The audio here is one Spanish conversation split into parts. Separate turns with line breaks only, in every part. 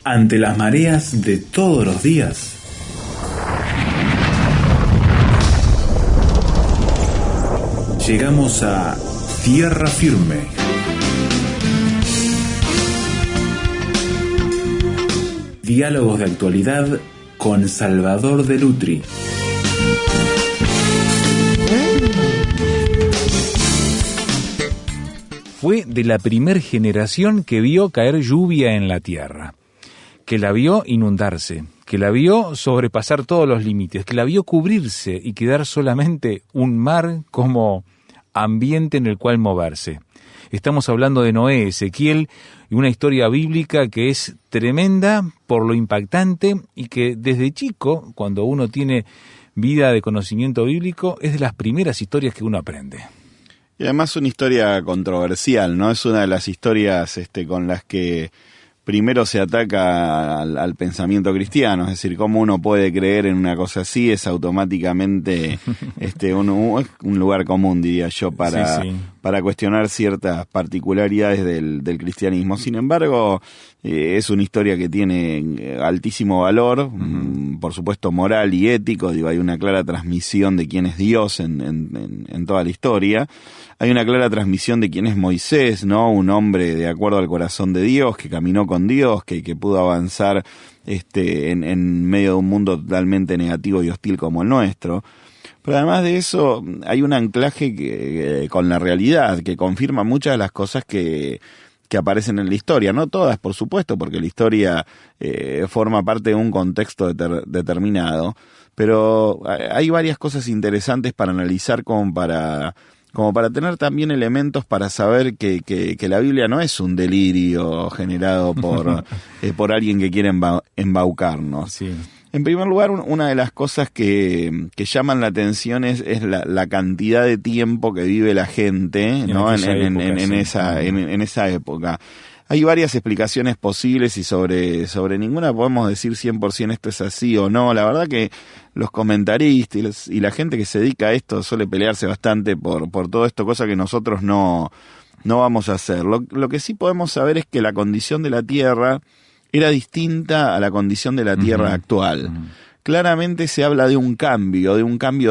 Ante las mareas de todos los días, llegamos a tierra firme. Diálogos de actualidad con Salvador de Lutri.
Fue de la primer generación que vio caer lluvia en la tierra, que la vio inundarse, que la vio sobrepasar todos los límites, que la vio cubrirse y quedar solamente un mar como ambiente en el cual moverse. Estamos hablando de Noé, Ezequiel, y una historia bíblica que es tremenda por lo impactante y que desde chico, cuando uno tiene vida de conocimiento bíblico, es de las primeras historias que uno aprende.
Y además una historia controversial, ¿no? Es una de las historias con las que primero se ataca al pensamiento cristiano, es decir, cómo uno puede creer en una cosa así es automáticamente un lugar común, diría yo, para cuestionar ciertas particularidades del cristianismo. Sin embargo, es una historia que tiene altísimo valor, por supuesto moral y ético. Digo, hay una clara transmisión de quién es Dios en toda la historia. Hay una clara transmisión de quién es Moisés, ¿no? Un hombre de acuerdo al corazón de Dios, que caminó con Dios, que pudo avanzar en medio de un mundo totalmente negativo y hostil como el nuestro. Pero además de eso, hay un anclaje con la realidad, que confirma muchas de las cosas que aparecen en la historia. No todas, por supuesto, porque la historia forma parte de un contexto determinado, pero hay varias cosas interesantes para analizar como para tener también elementos para saber que la Biblia no es un delirio generado por alguien que quiere embaucarnos. Sí. En primer lugar, una de las cosas que llaman la atención es la cantidad de tiempo que vive la gente, ¿no? en esa época. Hay varias explicaciones posibles y sobre ninguna podemos decir 100% esto es así o no. La verdad que los comentaristas y la gente que se dedica a esto suele pelearse bastante por todo esto, cosa que nosotros no vamos a hacer. Lo que sí podemos saber es que la condición de la Tierra era distinta a la condición de la Tierra actual. Claramente se habla de un cambio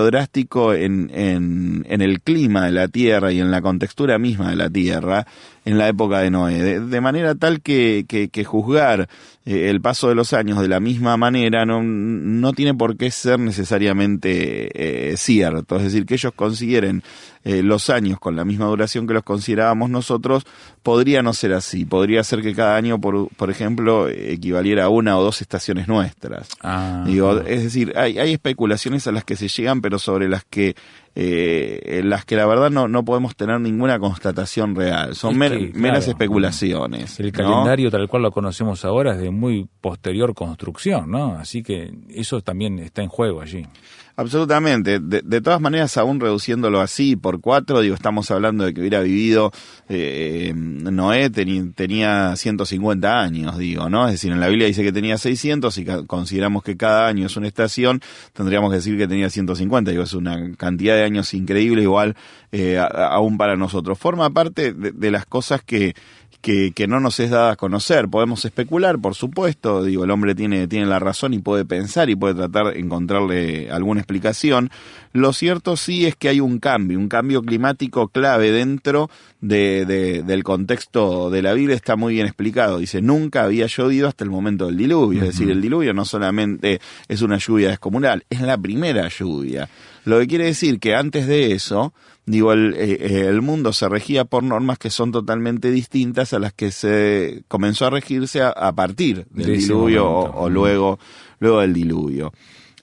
drástico en el clima de la Tierra y en la contextura misma de la Tierra en la época de Noé, de manera tal que juzgar el paso de los años de la misma manera no tiene por qué ser necesariamente cierto. Es decir, que ellos consideren los años con la misma duración que los considerábamos nosotros, podría no ser así. Podría ser que cada año, por ejemplo, equivaliera a 1 o 2 estaciones nuestras. Es decir, hay especulaciones a las que se llegan, pero sobre las que la verdad no podemos tener ninguna constatación real. Son meras especulaciones.
El calendario tal cual lo conocemos ahora es de muy posterior construcción, ¿no? Así que eso también está en juego allí.
Absolutamente. De todas maneras, aún reduciéndolo así por 4, estamos hablando de que hubiera vivido Noé tenía 150 años, ¿no? Es decir, en la Biblia dice que tenía 600, y consideramos que cada año es una estación, tendríamos que decir que tenía 150. Es una cantidad de años increíble, igual aún para nosotros. Forma parte de las cosas que no nos es dada a conocer. Podemos especular, por supuesto, el hombre tiene la razón y puede pensar y puede tratar de encontrarle alguna explicación. Lo cierto sí es que hay un cambio climático clave dentro del contexto de la Biblia. Está muy bien explicado. Dice, nunca había llovido hasta el momento del diluvio. Es decir, el diluvio no solamente es una lluvia descomunal, es la primera lluvia. Lo que quiere decir que antes de eso, el mundo se regía por normas que son totalmente distintas a las que se comenzó a regirse a partir del diluvio o luego del diluvio.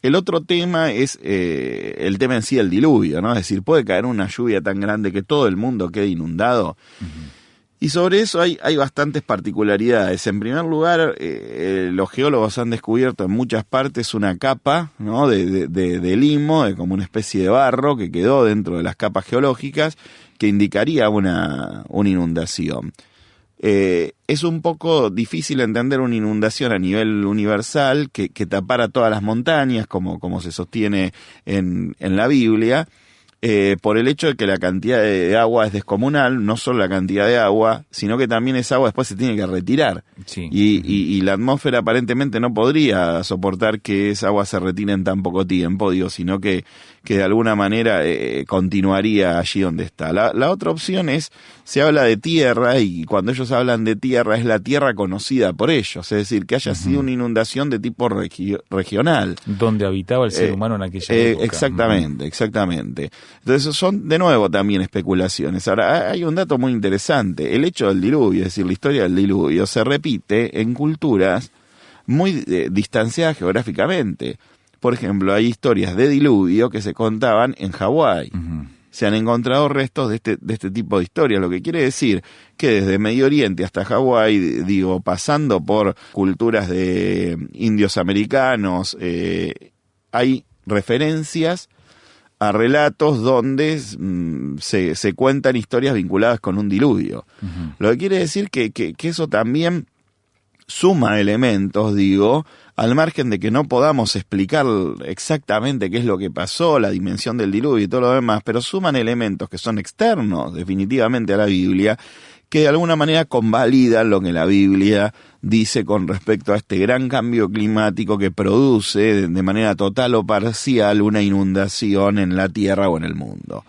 El otro tema es el tema en sí del diluvio, ¿no? Es decir, puede caer una lluvia tan grande que todo el mundo quede inundado. Y sobre eso hay bastantes particularidades. En primer lugar, los geólogos han descubierto en muchas partes una capa, ¿no? de limo, como una especie de barro que quedó dentro de las capas geológicas, que indicaría una inundación. Es un poco difícil entender una inundación a nivel universal que tapara todas las montañas, como se sostiene en la Biblia. por el hecho de que la cantidad de agua es descomunal, no solo la cantidad de agua, sino que también esa agua después se tiene que retirar.
Sí.
Y la atmósfera aparentemente no podría soportar que esa agua se retire en tan poco tiempo, sino que de alguna manera continuaría allí donde está. La otra opción es, se habla de tierra, y cuando ellos hablan de tierra es la tierra conocida por ellos, es decir, que haya sido una inundación de tipo regional.
Donde habitaba el ser humano en aquella época.
Exactamente. Entonces son de nuevo también especulaciones. Ahora, hay un dato muy interesante. El hecho del diluvio, es decir, la historia del diluvio, se repite en culturas muy distanciadas geográficamente. Por ejemplo, hay historias de diluvio que se contaban en Hawái. Se han encontrado restos de este tipo de historias, lo que quiere decir que desde Medio Oriente hasta Hawái, pasando por culturas de indios americanos, hay referencias a relatos donde se cuentan historias vinculadas con un diluvio. Lo que quiere decir que eso también suma elementos, al margen de que no podamos explicar exactamente qué es lo que pasó, la dimensión del diluvio y todo lo demás, pero suman elementos que son externos definitivamente a la Biblia, que de alguna manera convalidan lo que la Biblia dice con respecto a este gran cambio climático que produce de manera total o parcial una inundación en la Tierra o en el mundo.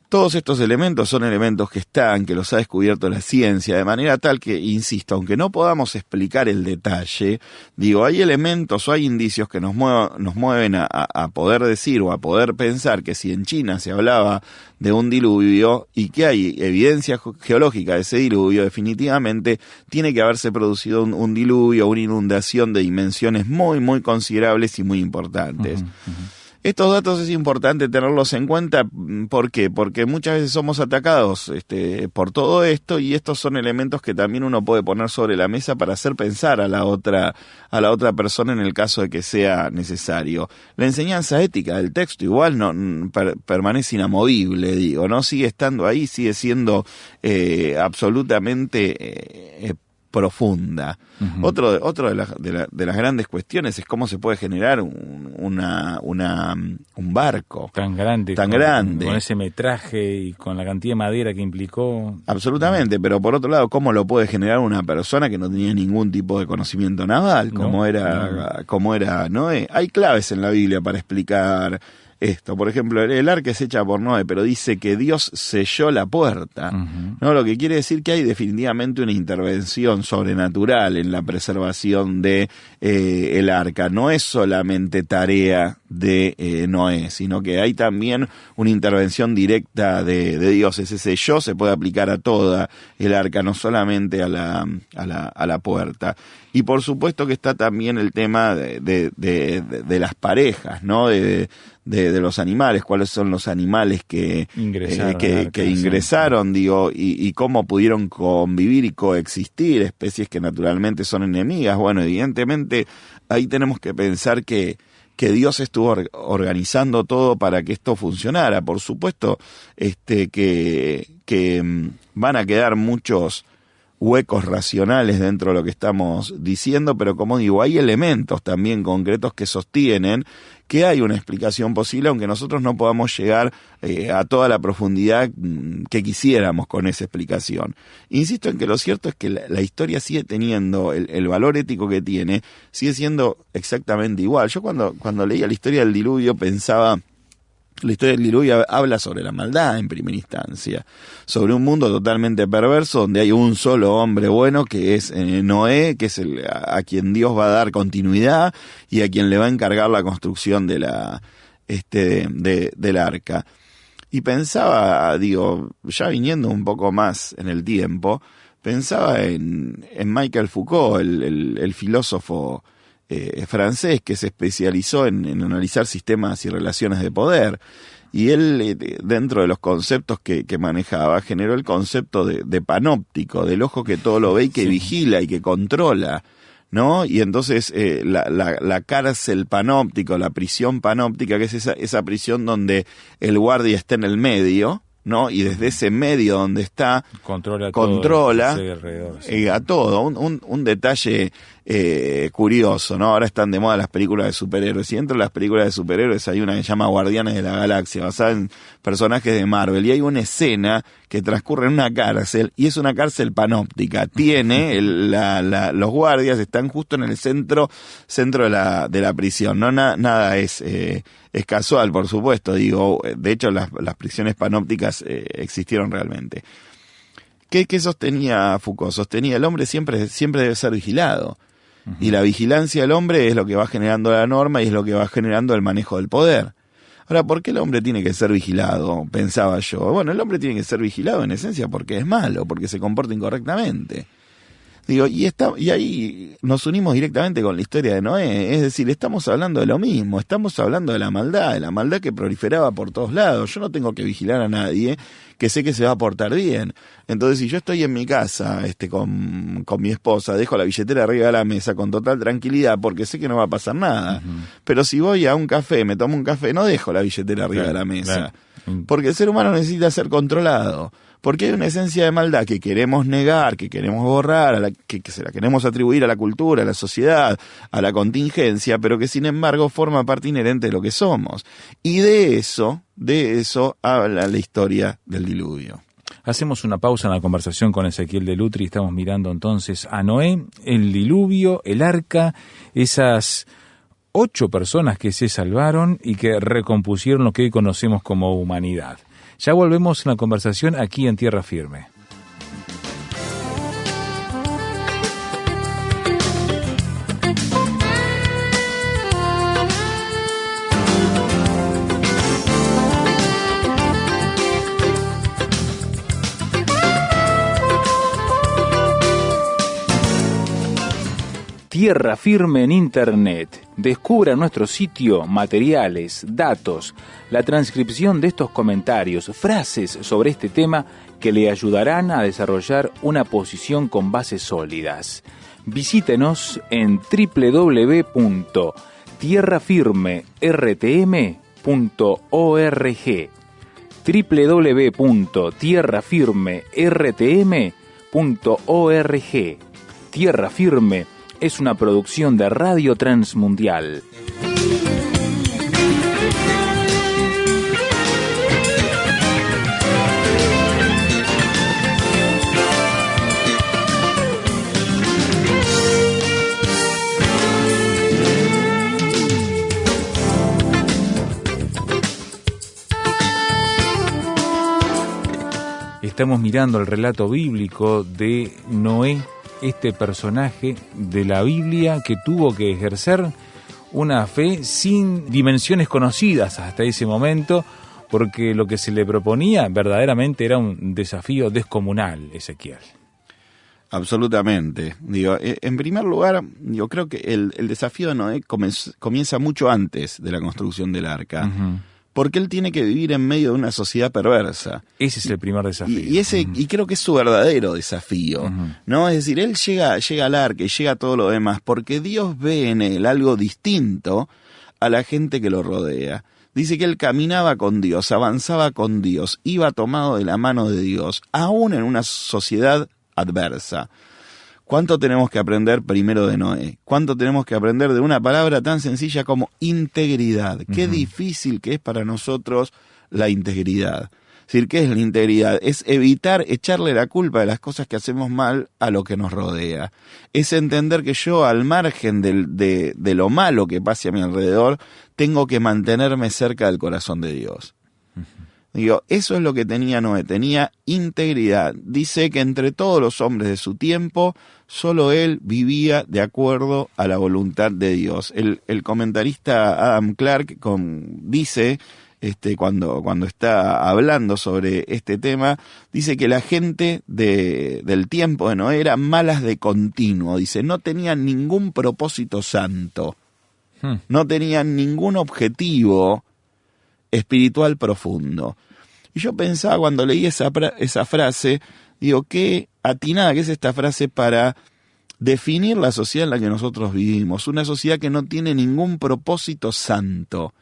Todos estos elementos son elementos que los ha descubierto la ciencia, de manera tal que, insisto, aunque no podamos explicar el detalle, hay elementos o hay indicios que nos mueven a poder decir o a poder pensar que si en China se hablaba de un diluvio y que hay evidencia geológica de ese diluvio, definitivamente tiene que haberse producido un diluvio, una inundación de dimensiones muy, muy considerables y muy importantes. Estos datos es importante tenerlos en cuenta. ¿Por qué? Porque muchas veces somos atacados por todo esto, y estos son elementos que también uno puede poner sobre la mesa para hacer pensar a la otra persona en el caso de que sea necesario. La enseñanza ética del texto igual permanece inamovible, no sigue estando ahí, sigue siendo absolutamente profunda. Otro de las grandes cuestiones es cómo se puede generar un barco
tan grande, con ese metraje y con la cantidad de madera que implicó.
Absolutamente, pero por otro lado, cómo lo puede generar una persona que no tenía ningún tipo de conocimiento naval, como era Noé. Hay claves en la Biblia para explicar esto. Por ejemplo, el arca es hecha por Noé, pero dice que Dios selló la puerta, ¿no? Lo que quiere decir que hay definitivamente una intervención sobrenatural en la preservación de el arca. No es solamente tarea de Noé, sino que hay también una intervención directa de Dios. Ese selló se puede aplicar a toda el arca, no solamente a la puerta. Y por supuesto que está también el tema de las parejas, ¿no? De los animales, cuáles son los animales que ingresaron, y cómo pudieron convivir y coexistir, especies que naturalmente son enemigas. Bueno, evidentemente ahí tenemos que pensar que Dios estuvo organizando todo para que esto funcionara. Por supuesto que van a quedar muchos huecos racionales dentro de lo que estamos diciendo, pero como digo, hay elementos también concretos que sostienen que hay una explicación posible, aunque nosotros no podamos llegar a toda la profundidad que quisiéramos con esa explicación. Insisto en que lo cierto es que la historia sigue teniendo el valor ético que tiene, sigue siendo exactamente igual. Yo cuando leía la historia del diluvio pensaba, la historia del diluvio habla sobre la maldad en primera instancia, sobre un mundo totalmente perverso donde hay un solo hombre bueno que es Noé, que es a quien Dios va a dar continuidad y a quien le va a encargar la construcción del arca. Y pensaba, ya viniendo un poco más en el tiempo, pensaba en Michel Foucault, el filósofo francés que se especializó en analizar sistemas y relaciones de poder, y él dentro de los conceptos que manejaba generó el concepto de panóptico, del ojo que todo lo ve y que vigila y que controla, ¿no? Y entonces la cárcel panóptico, la prisión panóptica, que es esa prisión donde el guardia está en el medio, ¿no? Y desde ese medio donde está, controla
alrededor, sí.
A todo. Un detalle curioso, ¿no? Ahora están de moda las películas de superhéroes, y entre las películas de superhéroes hay una que se llama Guardianes de la Galaxia, basada en personajes de Marvel, y hay una escena que transcurre en una cárcel, y es una cárcel panóptica. Tiene los guardias están justo en el centro de la prisión, no nada es casual, por supuesto, digo, de hecho las prisiones panópticas existieron realmente. ¿Qué sostenía Foucault? Sostenía el hombre siempre debe ser vigilado. Uh-huh. Y la vigilancia del hombre es lo que va generando la norma y es lo que va generando el manejo del poder. Ahora, ¿por qué el hombre tiene que ser vigilado? Pensaba yo. Bueno, el hombre tiene que ser vigilado en esencia porque es malo, porque se comporta incorrectamente. Digo, y ahí nos unimos directamente con la historia de Noé, es decir, estamos hablando de lo mismo, estamos hablando de la maldad que proliferaba por todos lados. Yo no tengo que vigilar a nadie, que sé que se va a portar bien. Entonces, si yo estoy en mi casa con mi esposa, dejo la billetera arriba de la mesa con total tranquilidad porque sé que no va a pasar nada. Uh-huh. Pero si voy a un café, me tomo un café, no dejo la billetera arriba de la mesa. Porque el ser humano necesita ser controlado. Porque hay una esencia de maldad que queremos negar, que queremos borrar, que se la queremos atribuir a la cultura, a la sociedad, a la contingencia, pero que sin embargo forma parte inherente de lo que somos. Y de eso habla la historia del diluvio.
Hacemos una pausa en la conversación con Ezequiel de Lutri. Estamos mirando entonces a Noé, el diluvio, el arca, esas 8 personas que se salvaron y que recompusieron lo que hoy conocemos como humanidad. Ya volvemos en la conversación aquí en Tierra Firme. Tierra Firme en Internet. Descubra nuestro sitio materiales, datos, la transcripción de estos comentarios, frases sobre este tema que le ayudarán a desarrollar una posición con bases sólidas. Visítenos en www.tierrafirmertm.org www.tierrafirmertm.org. Tierra Firme es una producción de Radio Transmundial. Estamos mirando el relato bíblico de Noé, este personaje de la Biblia que tuvo que ejercer una fe sin dimensiones conocidas hasta ese momento, porque lo que se le proponía verdaderamente era un desafío descomunal, Ezequiel.
Absolutamente. Digo, en primer lugar, yo creo que el desafío de Noé comienza mucho antes de la construcción del arca. Uh-huh. Porque él tiene que vivir en medio de una sociedad perversa.
Ese es el primer desafío.
Y creo que es su verdadero desafío, uh-huh. ¿no? Es decir, él llega al arca y llega a todo lo demás porque Dios ve en él algo distinto a la gente que lo rodea. Dice que él caminaba con Dios, avanzaba con Dios, iba tomado de la mano de Dios, aún en una sociedad adversa. ¿Cuánto tenemos que aprender primero de Noé? ¿Cuánto tenemos que aprender de una palabra tan sencilla como integridad? Uh-huh. Qué difícil que es para nosotros la integridad. Es decir, ¿qué es la integridad? Es evitar echarle la culpa de las cosas que hacemos mal a lo que nos rodea. Es entender que yo, al margen de lo malo que pase a mi alrededor, tengo que mantenerme cerca del corazón de Dios. Uh-huh. Digo, eso es lo que tenía Noé, tenía integridad. Dice que entre todos los hombres de su tiempo, solo él vivía de acuerdo a la voluntad de Dios. El comentarista Adam Clarke dice, cuando está hablando sobre este tema, dice que la gente del tiempo de Noé era malas de continuo. Dice, no tenían ningún propósito santo, no tenían ningún objetivo espiritual profundo. Y yo pensaba cuando leí esa frase, digo, qué atinada que es esta frase para definir la sociedad en la que nosotros vivimos, una sociedad que no tiene ningún propósito santo.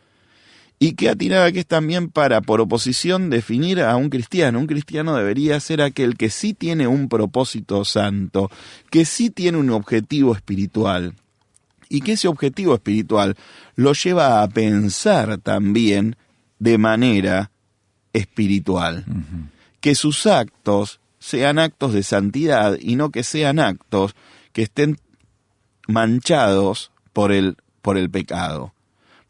Y qué atinada que es también para, por oposición, definir a un cristiano. Un cristiano debería ser aquel que sí tiene un propósito santo, que sí tiene un objetivo espiritual, y que ese objetivo espiritual lo lleva a pensar también de manera espiritual. Que sus actos sean actos de santidad y no que sean actos que estén manchados por el pecado.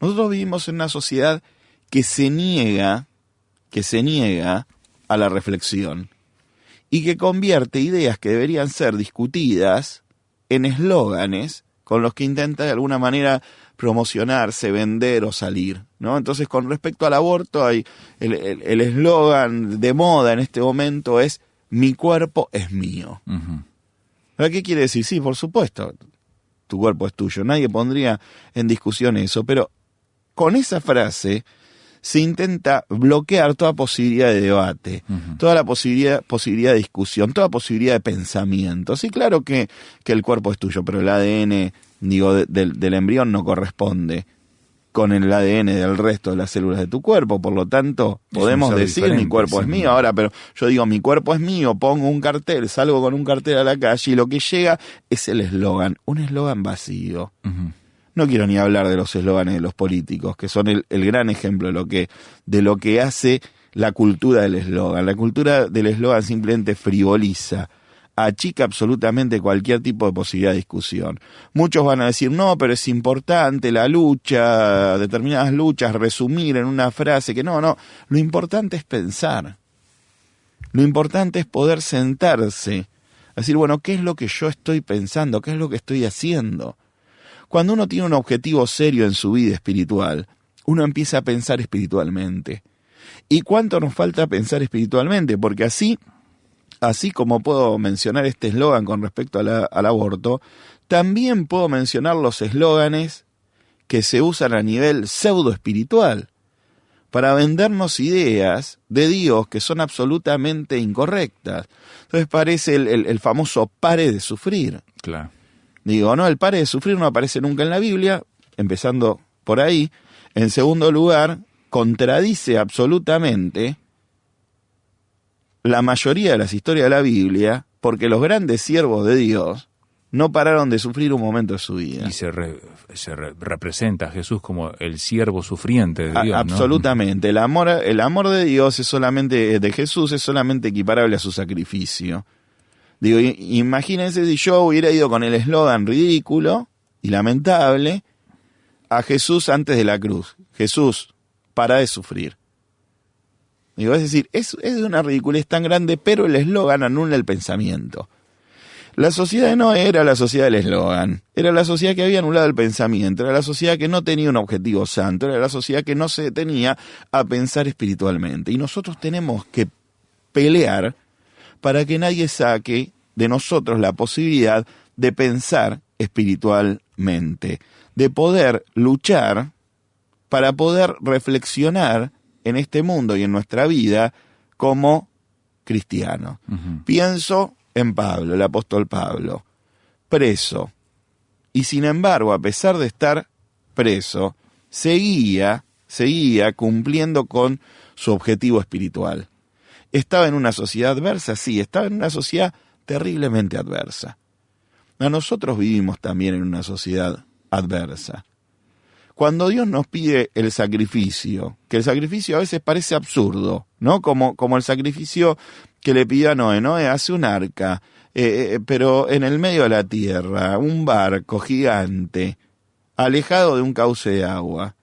Nosotros vivimos en una sociedad que se niega a la reflexión y que convierte ideas que deberían ser discutidas en eslóganes con los que intenta de alguna manera promocionarse, vender o salir, ¿no? Entonces, con respecto al aborto, hay el eslogan de moda en este momento es "mi cuerpo es mío". ¿Ahora qué quiere decir? Sí, por supuesto, tu cuerpo es tuyo. Nadie pondría en discusión eso, pero con esa frase se intenta bloquear toda posibilidad de debate, toda la posibilidad de discusión, toda posibilidad de pensamiento. Sí, claro que el cuerpo es tuyo, pero el ADN, del embrión no corresponde con el ADN del resto de las células de tu cuerpo, por lo tanto, podemos decir mi cuerpo es mío. Ahora, pero yo digo mi cuerpo es mío, pongo un cartel, salgo con un cartel a la calle y lo que llega es el eslogan, un eslogan vacío. No quiero ni hablar de los eslóganes de los políticos, que son el gran ejemplo de lo que hace la cultura del eslogan. La cultura del eslogan simplemente frivoliza, achica absolutamente cualquier tipo de posibilidad de discusión. Muchos van a decir, no, pero es importante la lucha, determinadas luchas, resumir en una frase, que no, lo importante es pensar. Lo importante es poder sentarse, decir, bueno, ¿qué es lo que yo estoy pensando? ¿Qué es lo que estoy haciendo? Cuando uno tiene un objetivo serio en su vida espiritual, uno empieza a pensar espiritualmente. ¿Y cuánto nos falta pensar espiritualmente? Porque así como puedo mencionar este eslogan con respecto al aborto, también puedo mencionar los eslóganes que se usan a nivel pseudo espiritual para vendernos ideas de Dios que son absolutamente incorrectas. Entonces parece el famoso pare de sufrir.
Claro.
Digo, no, el pare de sufrir no aparece nunca en la Biblia, empezando por ahí. En segundo lugar, contradice absolutamente la mayoría de las historias de la Biblia, porque los grandes siervos de Dios no pararon de sufrir un momento de su vida.
Y se representa a Jesús como el siervo sufriente de Dios,
absolutamente.
¿no?
El amor de Dios de Jesús es solamente equiparable a su sacrificio. Digo, imagínense si yo hubiera ido con el eslogan ridículo y lamentable a Jesús antes de la cruz. Jesús, para de sufrir. Digo, es decir, es de una ridiculez tan grande, pero el eslogan anula el pensamiento. La sociedad no era la sociedad del eslogan, era la sociedad que había anulado el pensamiento, era la sociedad que no tenía un objetivo santo, era la sociedad que no se detenía a pensar espiritualmente. Y nosotros tenemos que pelear para que nadie saque de nosotros la posibilidad de pensar espiritualmente, de poder luchar para poder reflexionar en este mundo y en nuestra vida como cristianos. Pienso en Pablo, el apóstol Pablo, preso, y sin embargo, a pesar de estar preso, seguía cumpliendo con su objetivo espiritual. ¿Estaba en una sociedad adversa? Sí, estaba en una sociedad terriblemente adversa. Nosotros vivimos también en una sociedad adversa. Cuando Dios nos pide el sacrificio, que el sacrificio a veces parece absurdo, ¿no? Como el sacrificio que le pidió a Noé. Noé hace un arca, pero en el medio de la tierra, un barco gigante, alejado de un cauce de agua.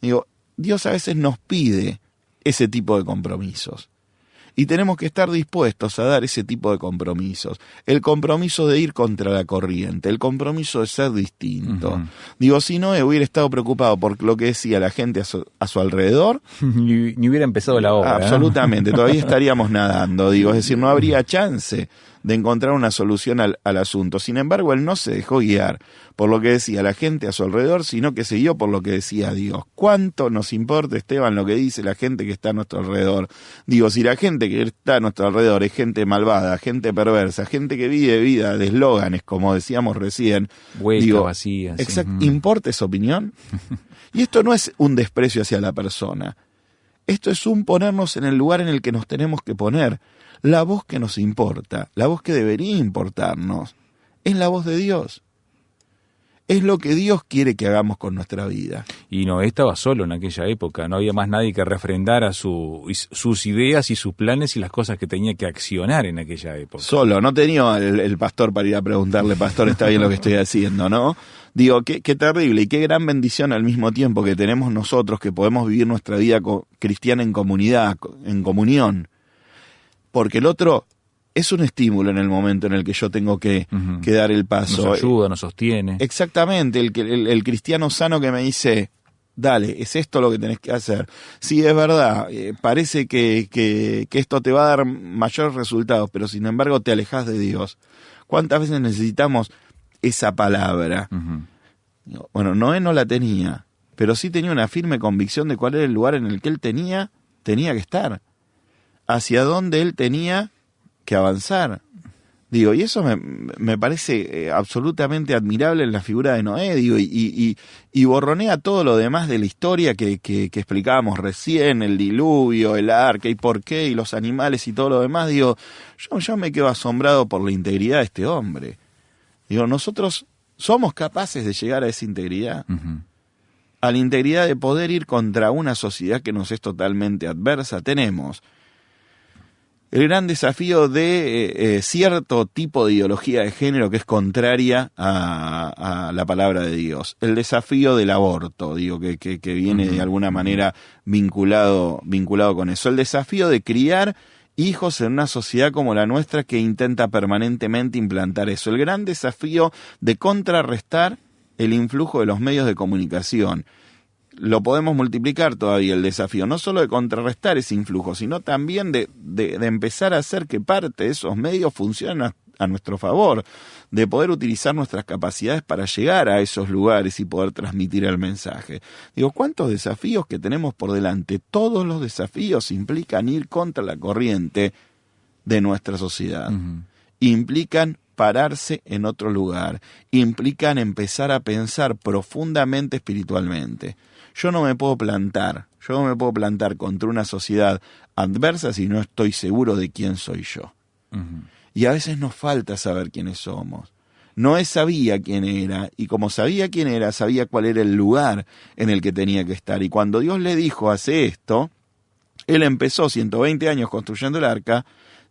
Digo, Dios a veces nos pide ese tipo de compromisos. Y tenemos que estar dispuestos a dar ese tipo de compromisos. El compromiso de ir contra la corriente, el compromiso de ser distinto. Digo, si Noé hubiera estado preocupado por lo que decía la gente a su alrededor,
ni hubiera empezado la obra.
Absolutamente, todavía estaríamos nadando. Digo, es decir, no habría chance de encontrar una solución al asunto. Sin embargo, él no se dejó guiar por lo que decía la gente a su alrededor, sino que se guió por lo que decía Dios. ¿Cuánto nos importa, Esteban, lo que dice la gente que está a nuestro alrededor? Digo, si la gente que está a nuestro alrededor es gente malvada, gente perversa, gente que vive vida de eslóganes, como decíamos recién,
hueca, vacía.
Exacto, ¿importa esa opinión? Y esto no es un desprecio hacia la persona. Esto es un ponernos en el lugar en el que nos tenemos que poner. La voz que nos importa, la voz que debería importarnos, es la voz de Dios. Es lo que Dios quiere que hagamos con nuestra vida.
Y Noé estaba solo en aquella época, no había más nadie que refrendara sus ideas y sus planes y las cosas que tenía que accionar en aquella época.
Solo, no tenía el pastor para ir a preguntarle, pastor, ¿está bien lo que estoy haciendo, no? Digo, qué terrible y qué gran bendición al mismo tiempo que tenemos nosotros, que podemos vivir nuestra vida cristiana en comunidad, en comunión. Porque el otro es un estímulo en el momento en el que yo tengo que dar el paso.
Nos ayuda, nos sostiene.
Exactamente, el cristiano sano que me dice, dale, es esto lo que tenés que hacer. Sí, es verdad, parece que esto te va a dar mayores resultados, pero sin embargo te alejás de Dios. ¿Cuántas veces necesitamos esa palabra? Bueno, Noé no la tenía, pero sí tenía una firme convicción de cuál era el lugar en el que él tenía que estar, hacia dónde él tenía que avanzar. Digo, y eso me parece absolutamente admirable en la figura de Noé, digo, y borronea todo lo demás de la historia que explicábamos recién, el diluvio, el arca y por qué, y los animales y todo lo demás. Digo, yo me quedo asombrado por la integridad de este hombre. Digo, nosotros somos capaces de llegar a esa integridad, a la integridad de poder ir contra una sociedad que nos es totalmente adversa. Tenemos el gran desafío de cierto tipo de ideología de género que es contraria a la palabra de Dios. El desafío del aborto, digo, que viene de alguna manera vinculado con eso. El desafío de criar hijos en una sociedad como la nuestra que intenta permanentemente implantar eso. El gran desafío de contrarrestar el influjo de los medios de comunicación. Lo podemos multiplicar todavía el desafío, no solo de contrarrestar ese influjo, sino también de empezar a hacer que parte de esos medios funcionen a nuestro favor, de poder utilizar nuestras capacidades para llegar a esos lugares y poder transmitir el mensaje. Digo, ¿cuántos desafíos que tenemos por delante? Todos los desafíos implican ir contra la corriente de nuestra sociedad. Implican pararse en otro lugar, implican empezar a pensar profundamente espiritualmente. Yo no me puedo plantar contra una sociedad adversa si no estoy seguro de quién soy yo. Y a veces nos falta saber quiénes somos. Noé sabía quién era, y como sabía quién era, sabía cuál era el lugar en el que tenía que estar. Y cuando Dios le dijo, hace esto, él empezó 120 años construyendo el arca,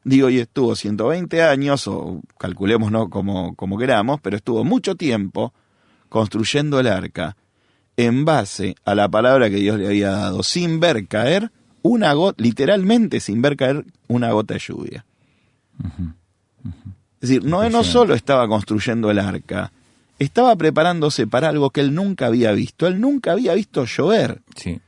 y estuvo 120 años, o calculémonos como queramos, pero estuvo mucho tiempo construyendo el arca, en base a la palabra que Dios le había dado, sin ver caer literalmente sin ver caer una gota de lluvia. Es decir, Noé no solo estaba construyendo el arca, estaba preparándose para algo que él nunca había visto. Él nunca había visto llover.
Sí.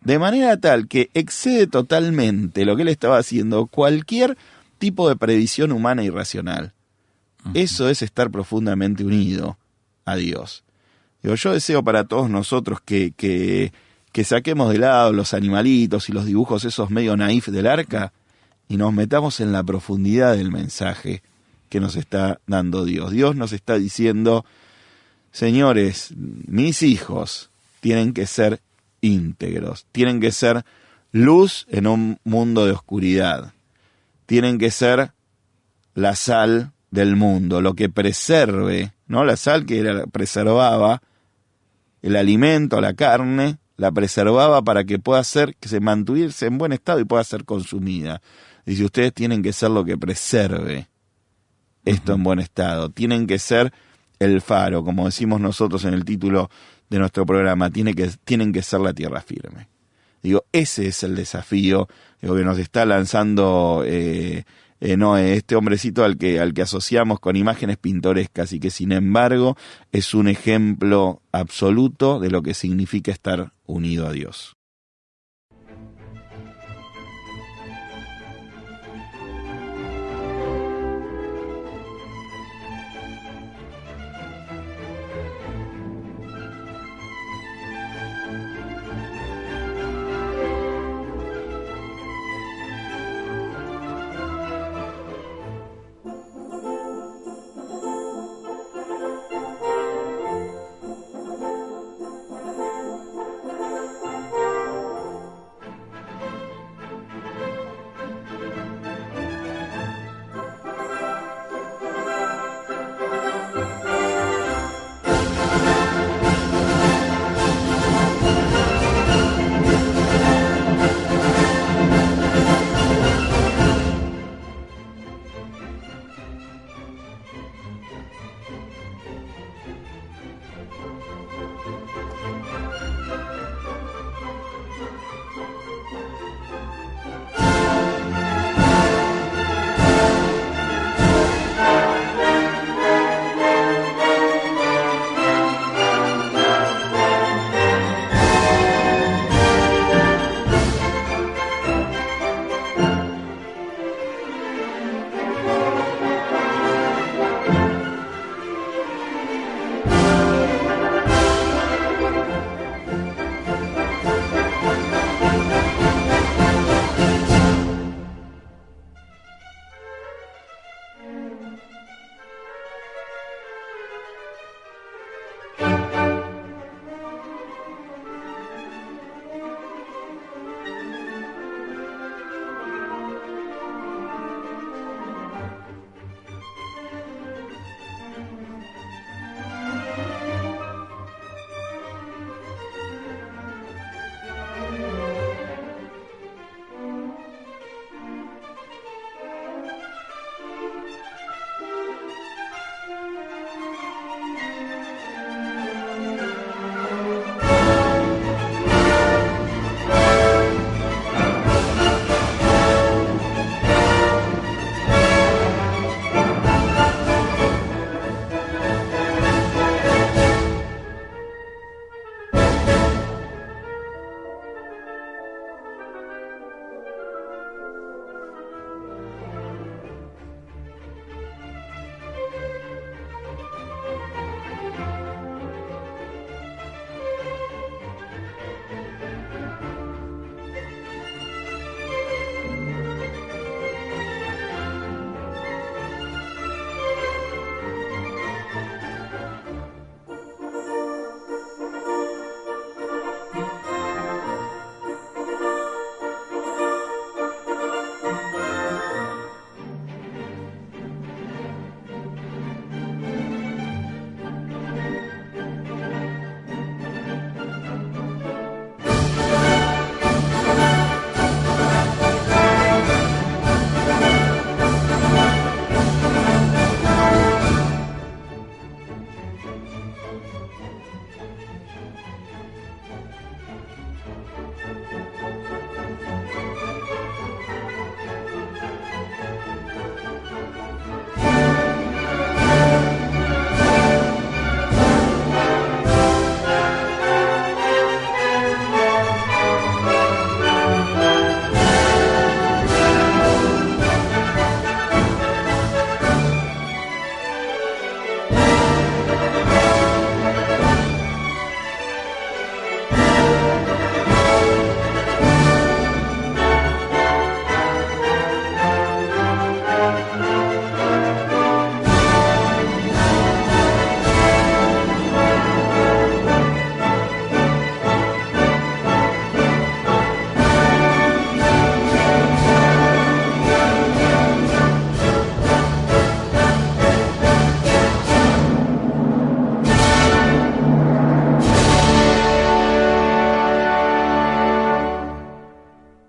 De manera tal que excede totalmente lo que él estaba haciendo cualquier tipo de previsión humana y racional. Eso es estar profundamente unido a Dios. Yo deseo para todos nosotros que saquemos de lado los animalitos y los dibujos esos medio naif del arca y nos metamos en la profundidad del mensaje que nos está dando Dios. Dios nos está diciendo, señores, mis hijos tienen que ser íntegros, tienen que ser luz en un mundo de oscuridad, tienen que ser la sal del mundo, lo que preserve, ¿no? La sal que preservaba el alimento, la carne, la preservaba para que pueda que se mantuviese en buen estado y pueda ser consumida. Dice, ustedes tienen que ser lo que preserve esto en buen estado, tienen que ser el faro, como decimos nosotros en el título de nuestro programa, tienen que ser la tierra firme. Ese es el desafío que nos está lanzando Noé, este hombrecito al que asociamos con imágenes pintorescas y que sin embargo es un ejemplo absoluto de lo que significa estar unido a Dios.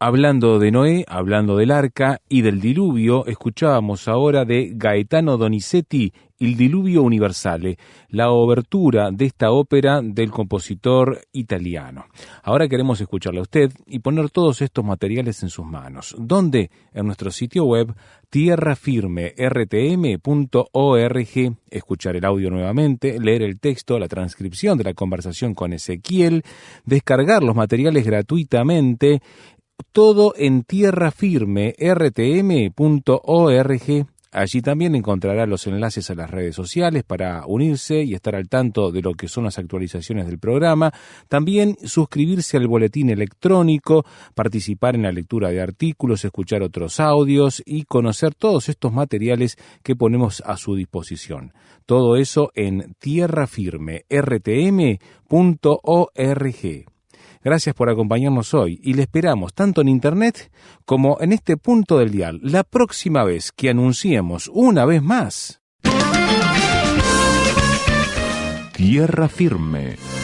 Hablando de Noé, hablando del arca y del diluvio, escuchábamos ahora de Gaetano Donizetti, Il Diluvio Universale, la obertura de esta ópera del compositor italiano. Ahora queremos escucharla a usted y poner todos estos materiales en sus manos. ¿Dónde? En nuestro sitio web tierrafirmertm.org, escuchar el audio nuevamente, leer el texto, la transcripción de la conversación con Ezequiel, descargar los materiales gratuitamente, todo en tierrafirmertm.org. Allí también encontrará los enlaces a las redes sociales para unirse y estar al tanto de lo que son las actualizaciones del programa. También suscribirse al boletín electrónico, participar en la lectura de artículos, escuchar otros audios y conocer todos estos materiales que ponemos a su disposición. Todo eso en tierrafirmertm.org. Gracias por acompañarnos hoy y le esperamos tanto en Internet como en este punto del dial la próxima vez que anunciemos una vez más
Tierra Firme.